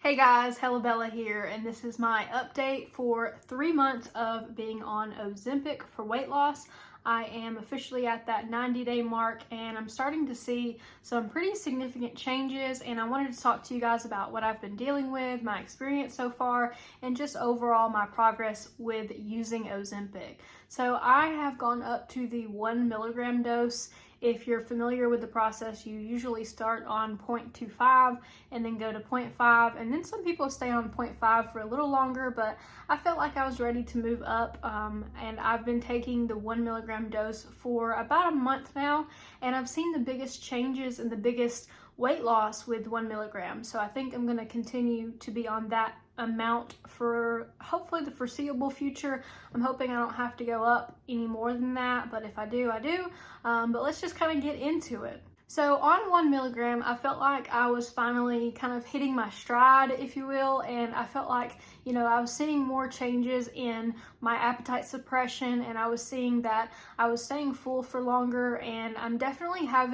Hey guys, Bella here, and this is my update for 3 months of being on Ozempic for weight loss. I am officially at that 90-day mark, and I'm starting to see some pretty significant changes, and I wanted to talk to you guys about what I've been dealing with, my experience so far, and just overall my progress with using Ozempic. So I have gone up to the 1 milligram dose. If you're familiar with the process, you usually start on 0.25 and then go to 0.5, and then some people stay on 0.5 for a little longer, but I felt like I was ready to move up, and I've been taking the 1 milligram dose for about a month now, and I've seen the biggest changes and the biggest weight loss with 1 milligram. So I think I'm going to continue to be on that amount for hopefully the foreseeable future. I'm hoping I don't have to go up any more than that, but if I do, I do. But let's just kind of get into it. So on 1 milligram, I felt like I was finally kind of hitting my stride, if you will, and I felt like, I was seeing more changes in my appetite suppression, and I was seeing that I was staying full for longer, and I'm definitely I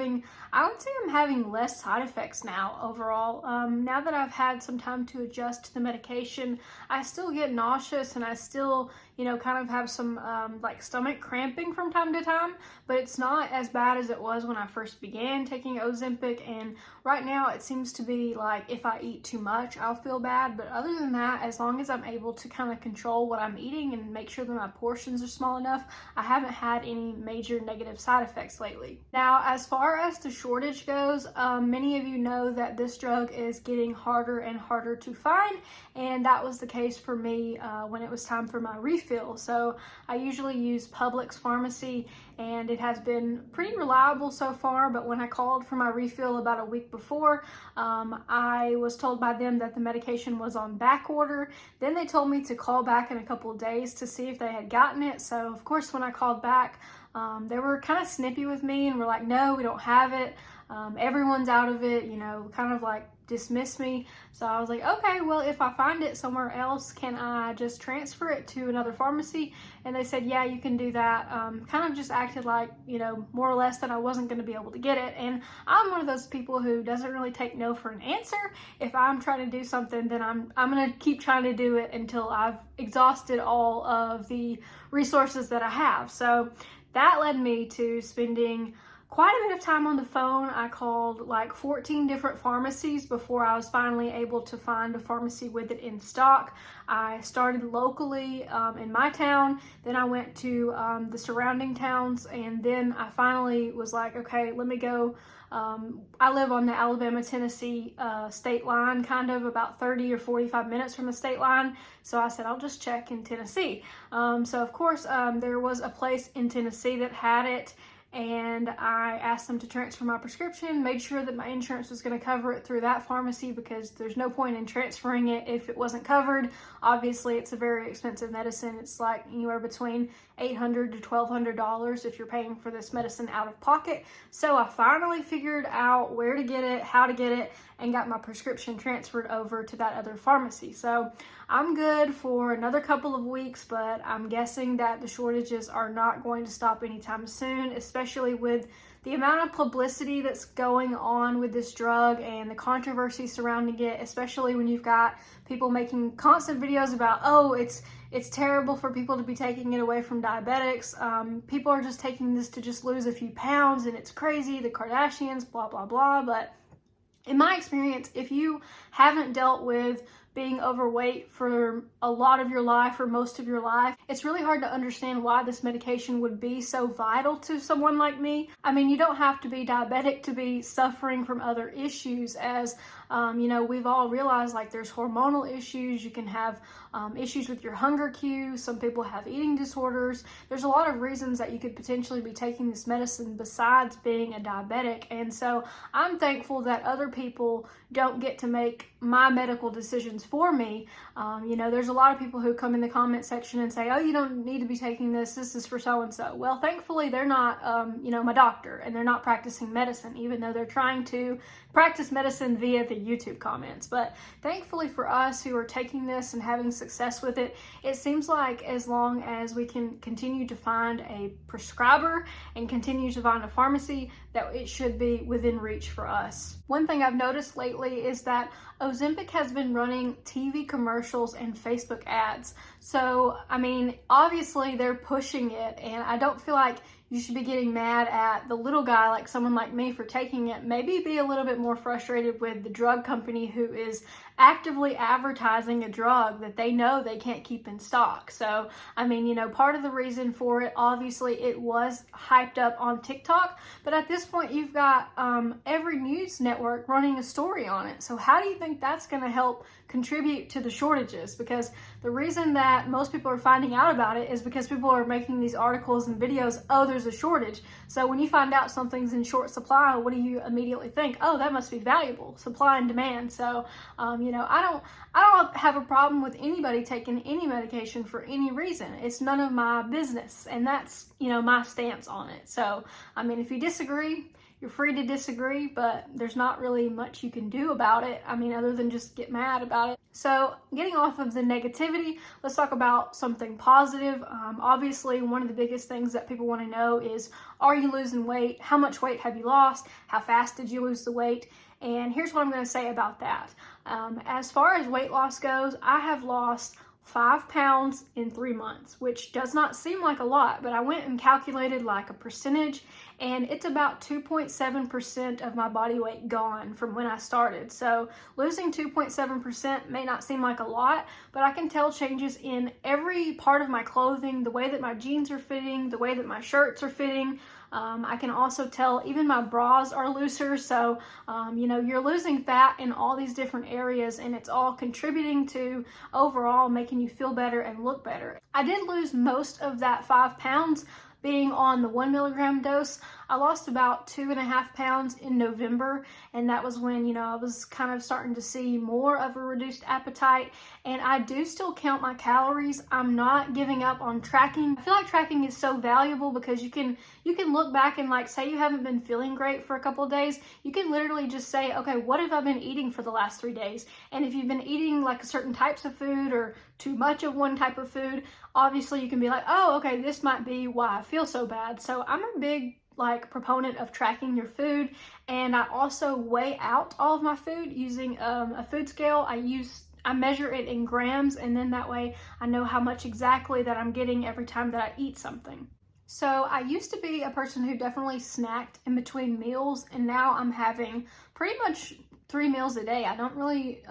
would say I'm having less side effects now overall. Now that I've had some time to adjust to the medication, I still get nauseous, and I still, kind of have some like stomach cramping from time to time, but it's not as bad as it was when I first began taking Ozempic, and right now it seems to be like if I eat too much, I'll feel bad, but other than that, as long as I'm able to kind of control what I'm eating and make sure that my portions are small enough, I haven't had any major negative side effects lately. Now, as far as the shortage goes, many of you know that this drug is getting harder and harder to find, and that was the case for me when it was time for my refill. So I usually use Publix pharmacy, and it has been pretty reliable so far, but when I called for my refill about a week before, I was told by them that the medication was on back order. Then they told me to call back in a couple of days to see if they had gotten it. So of course, when I called back, they were kind of snippy with me and were like, no, we don't have it. Everyone's out of it, kind of like dismiss me. So I was like, okay, well, if I find it somewhere else, can I just transfer it to another pharmacy? And they said, yeah, you can do that. Kind of just acted like, more or less that I wasn't going to be able to get it. And I'm one of those people who doesn't really take no for an answer. If I'm trying to do something, then I'm going to keep trying to do it until I've exhausted all of the resources that I have. So that led me to spending quite a bit of time on the phone. I called like 14 different pharmacies before I was finally able to find a pharmacy with it in stock. I started locally in my town, then I went to the surrounding towns, and then I finally was like, okay, let me go. I live on the Alabama-Tennessee state line, kind of about 30 or 45 minutes from the state line. So I said, I'll just check in Tennessee. So of course, there was a place in Tennessee that had it, and I asked them to transfer my prescription, made sure that my insurance was going to cover it through that pharmacy, because there's no point in transferring it if it wasn't covered. Obviously, it's a very expensive medicine. It's like anywhere between $800 to $1,200 if you're paying for this medicine out of pocket. So I finally figured out where to get it, how to get it, and got my prescription transferred over to that other pharmacy. So I'm good for another couple of weeks, but I'm guessing that the shortages are not going to stop anytime soon, especially with the amount of publicity that's going on with this drug and the controversy surrounding it, especially when you've got people making constant videos about, oh, it's terrible for people to be taking it away from diabetics. People are just taking this to just lose a few pounds, and it's crazy, the Kardashians, blah, blah, blah. But in my experience, if you haven't dealt with being overweight for a lot of your life or most of your life, it's really hard to understand why this medication would be so vital to someone like me. I mean, you don't have to be diabetic to be suffering from other issues, as we've all realized, like, there's hormonal issues. You can have issues with your hunger cues. Some people have eating disorders. There's a lot of reasons that you could potentially be taking this medicine besides being a diabetic. And so I'm thankful that other people don't get to make my medical decisions for me. There's a lot of people who come in the comment section and say, oh, you don't need to be taking this. This is for so-and-so. Well, thankfully, they're not, my doctor, and they're not practicing medicine, even though they're trying to practice medicine via the YouTube comments. But thankfully for us who are taking this and having success with it, it seems like as long as we can continue to find a prescriber and continue to find a pharmacy, that it should be within reach for us. One thing I've noticed lately is that Ozempic has been running TV commercials and Facebook ads. So, I mean, obviously they're pushing it, and I don't feel like you should be getting mad at the little guy like someone like me for taking it. Maybe be a little bit more frustrated with the drug company who is actively advertising a drug that they know they can't keep in stock. So, I mean, you know, part of the reason for it, obviously it was hyped up on TikTok, but at this point you've got every news network running a story on it. So how do you think that's going to help contribute to the shortages? Because the reason that most people are finding out about it is because people are making these articles and videos, oh, there's a shortage. So when you find out something's in short supply, what do you immediately think? Oh, that must be valuable, supply and demand. So, you know, I don't have a problem with anybody taking any medication for any reason. It's none of my business, and that's, you know, my stance on it. So, I mean, if you disagree, you're free to disagree, but there's not really much you can do about it. I mean, other than just get mad about it. So getting off of the negativity, let's talk about something positive. Obviously, one of the biggest things that people want to know is, are you losing weight? How much weight have you lost? How fast did you lose the weight? And here's what I'm going to say about that. As far as weight loss goes, I have lost 5 pounds in 3 months, which does not seem like a lot, but I went and calculated like a percentage, and it's about 2.7% of my body weight gone from when I started. So losing 2.7% may not seem like a lot, but I can tell changes in every part of my clothing, the way that my jeans are fitting, the way that my shirts are fitting. I can also tell even my bras are looser. So, you know, you're losing fat in all these different areas, and it's all contributing to overall making you feel better and look better. I did lose most of that 5 pounds being on the 1 milligram dose. I lost about 2.5 pounds in November, and that was when, you know, I was kind of starting to see more of a reduced appetite, and I do still count my calories. I'm not giving up on tracking. I feel like tracking is so valuable because you can look back and, like, say you haven't been feeling great for a couple of days, you can literally just say, okay, what have I been eating for the last 3 days? And if you've been eating like certain types of food or too much of one type of food, obviously you can be like, oh, okay, this might be why I feel so bad. So I'm a big proponent of tracking your food, and I also weigh out all of my food using a food scale. I measure it in grams, and then that way I know how much exactly that I'm getting every time that I eat something. So I used to be a person who definitely snacked in between meals, and now I'm having pretty much 3 meals a day. I don't really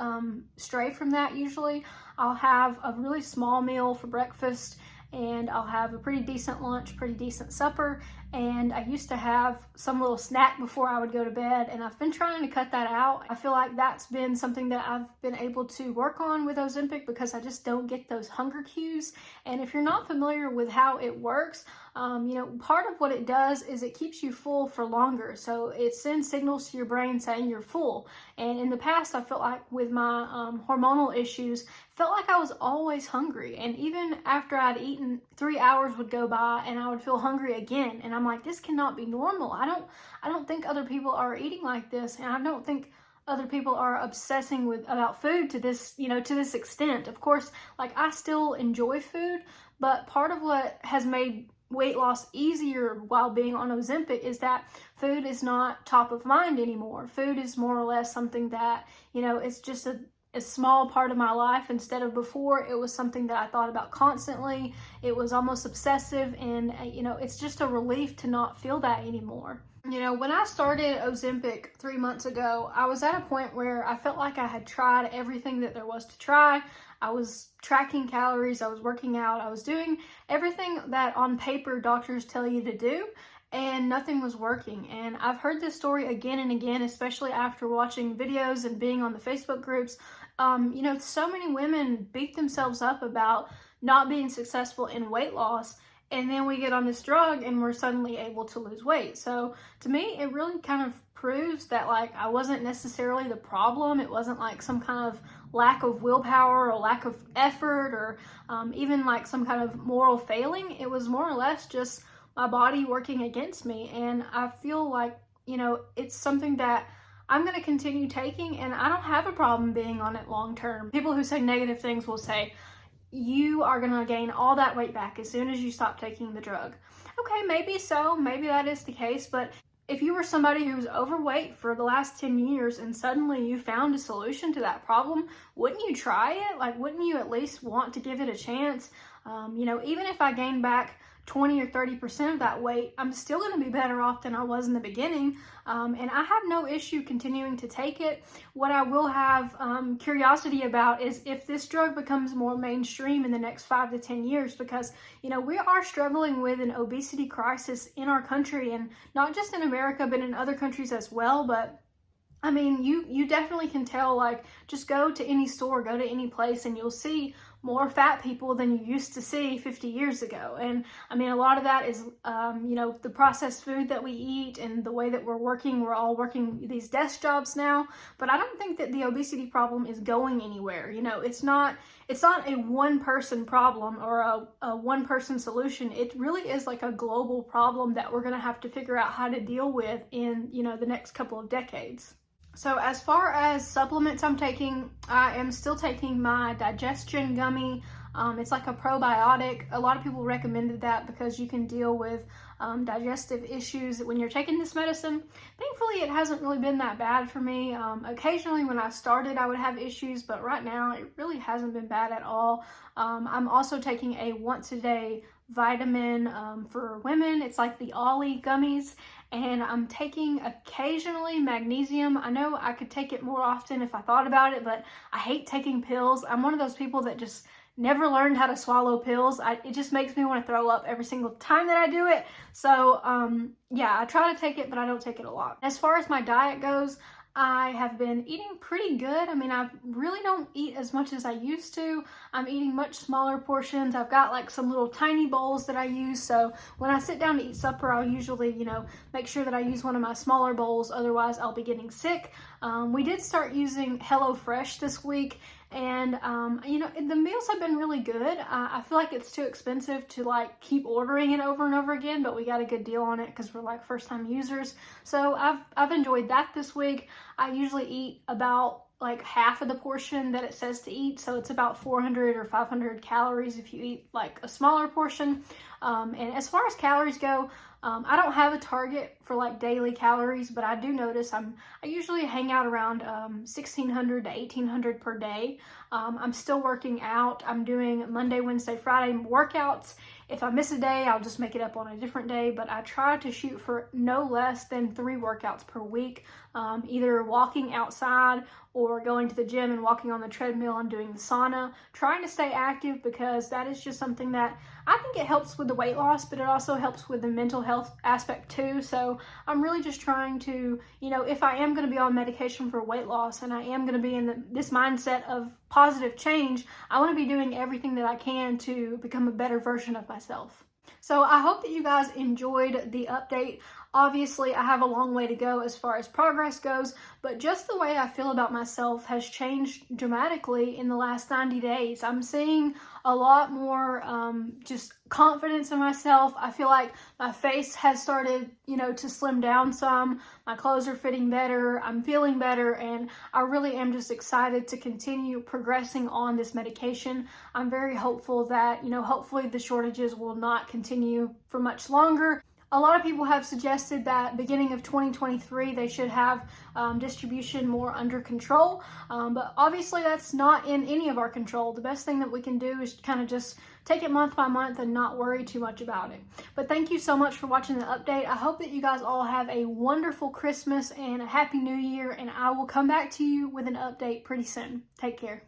stray from that usually. I'll have a really small meal for breakfast, and I'll have a pretty decent lunch, pretty decent supper, and I used to have some little snack before I would go to bed, and I've been trying to cut that out. I feel like that's been something that I've been able to work on with Ozempic because I just don't get those hunger cues. And if you're not familiar with how it works, you know, part of what it does is it keeps you full for longer. So it sends signals to your brain saying you're full. And in the past, I felt like with my hormonal issues, felt like I was always hungry. And even after I'd eaten, 3 hours would go by and I would feel hungry again. And I'm like, this cannot be normal. I don't think other people are eating like this. And I don't think other people are obsessing about food to this, you know, to this extent. Of course, like, I still enjoy food, but part of what has made weight loss easier while being on Ozempic is that food is not top of mind anymore. Food is more or less something that, you know, it's just a small part of my life instead of before it was something that I thought about constantly. It was almost obsessive, and you know, it's just a relief to not feel that anymore. You know, when I started Ozempic 3 months ago, I was at a point where I felt like I had tried everything that there was to try. I was tracking calories, I was working out, I was doing everything that on paper doctors tell you to do, and nothing was working. And I've heard this story again and again, especially after watching videos and being on the Facebook groups. You know, so many women beat themselves up about not being successful in weight loss, and then we get on this drug and we're suddenly able to lose weight. So to me, it really kind of proves that, like, I wasn't necessarily the problem. It wasn't like some kind of lack of willpower or lack of effort or even like some kind of moral failing. It was more or less just my body working against me. And I feel like, you know, it's something that I'm going to continue taking, and I don't have a problem being on it long term. People who say negative things will say, you are going to gain all that weight back as soon as you stop taking the drug. Okay, maybe so, maybe that is the case, but if you were somebody who was overweight for the last 10 years and suddenly you found a solution to that problem, wouldn't you try it? Like, wouldn't you at least want to give it a chance? Even if I gain back 20 or 30% of that weight, I'm still going to be better off than I was in the beginning. And I have no issue continuing to take it. What I will have curiosity about is if this drug becomes more mainstream in the next 5 to 10 years, because, we are struggling with an obesity crisis in our country, and not just in America, but in other countries as well. But I mean, you definitely can tell, like, just go to any store, go to any place, and you'll see more fat people than you used to see 50 years ago. And I mean, a lot of that is, the processed food that we eat and the way that we're all working these desk jobs now. But I don't think that the obesity problem is going anywhere. It's not a one person problem or a one person solution. It really is like a global problem that we're going to have to figure out how to deal with in, the next couple of decades. So as far as supplements I'm taking, I am still taking my digestion gummy. It's like a probiotic. A lot of people recommended that because you can deal with digestive issues when you're taking this medicine. Thankfully, it hasn't really been that bad for me. Occasionally when I started, I would have issues, but right now it really hasn't been bad at all. I'm also taking a once a day vitamin for women. It's like the Ollie gummies, and I'm taking occasionally magnesium. I know I could take it more often if I thought about it, but I hate taking pills. I'm one of those people that just never learned how to swallow pills. It just makes me want to throw up every single time that I do it. So yeah, I try to take it, but I don't take it a lot. As far as my diet goes, I have been eating pretty good. I mean, I really don't eat as much as I used to. I'm eating much smaller portions. I've got like some little tiny bowls that I use. So when I sit down to eat supper, I'll usually, make sure that I use one of my smaller bowls. Otherwise, I'll be getting sick. We did start using HelloFresh this week. And, the meals have been really good. I feel like it's too expensive to like keep ordering it over and over again, but we got a good deal on it because we're like first time users. So I've enjoyed that this week. I usually eat about like half of the portion that it says to eat. So it's about 400 or 500 calories if you eat like a smaller portion. And as far as calories go, I don't have a target for like daily calories, but I do notice I usually hang out around 1,600 to 1,800 per day. I'm still working out. I'm doing Monday, Wednesday, Friday workouts. If I miss a day, I'll just make it up on a different day, but I try to shoot for no less than 3 workouts per week, either walking outside or going to the gym and walking on the treadmill and doing the sauna, trying to stay active because that is just something that I think it helps with the weight loss, but it also helps with the mental health aspect too. So I'm really just trying to, if I am going to be on medication for weight loss and I am going to be in this mindset of positive change, I want to be doing everything that I can to become a better version of myself. So I hope that you guys enjoyed the update. Obviously, I have a long way to go as far as progress goes, but just the way I feel about myself has changed dramatically in the last 90 days. I'm seeing a lot more just confidence in myself. I feel like my face has started, to slim down some. My clothes are fitting better. I'm feeling better, and I really am just excited to continue progressing on this medication. I'm very hopeful that, hopefully the shortages will not continue for much longer. A lot of people have suggested that beginning of 2023, they should have distribution more under control. But obviously that's not in any of our control. The best thing that we can do is kind of just take it month by month and not worry too much about it. But thank you so much for watching the update. I hope that you guys all have a wonderful Christmas and a happy new year, and I will come back to you with an update pretty soon. Take care.